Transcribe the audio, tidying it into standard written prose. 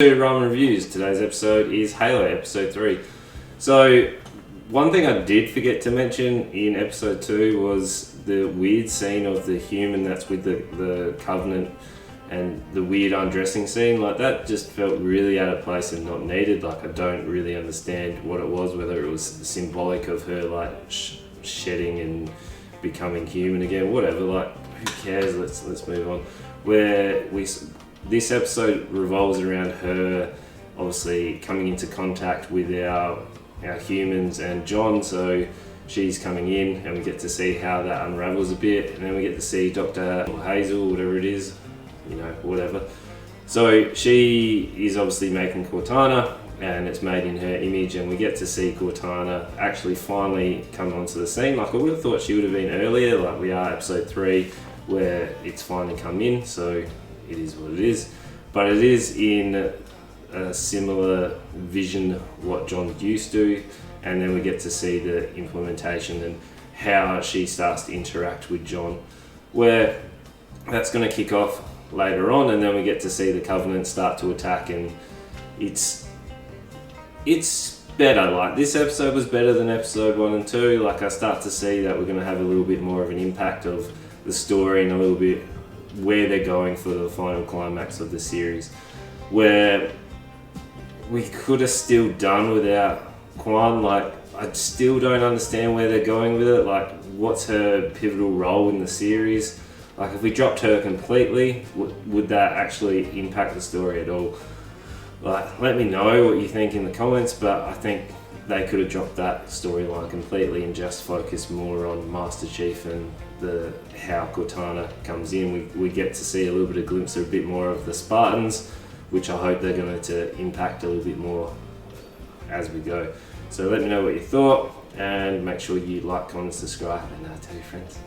To Ramen Reviews. Today's episode is Halo episode 3. So one thing I did forget to mention in episode 2 was the weird scene of the human that's with the Covenant and the weird undressing scene. Like, that just felt really out of place and not needed. Like, I don't really understand what it was, whether it was symbolic of her like shedding and becoming human again, whatever. Like, who cares? Let's move on. This episode revolves around her obviously coming into contact with our humans and John, so she's coming in and we get to see how that unravels a bit, and then we get to see Dr. Hazel, whatever it is, whatever. So she is obviously making Cortana and it's made in her image, and we get to see Cortana actually finally come onto the scene. Like, I would have thought she would have been earlier, like we are episode 3 where it's finally come in, so it is what it is, but it is in a similar vision what John used to, and then we get to see the implementation and how she starts to interact with John, where that's going to kick off later on, and then we get to see the Covenant start to attack, and it's better. Like, this episode was better than episode 1 and 2. Like, I start to see that we're going to have a little bit more of an impact of the story and a little bit where they're going for the final climax of the series, where we could have still done without Kwan. Like, I still don't understand where they're going with it. Like, what's her pivotal role in the series? Like, if we dropped her completely, would that actually impact the story at all? Like, let me know what you think in the comments, but I think they could have dropped that storyline completely and just focused more on Master Chief and how Cortana comes in. We get to see a little bit of glimpse of a bit more of the Spartans, which I hope they're going to impact a little bit more as we go. So let me know what you thought, and make sure you like, comment, subscribe, and tell your friends.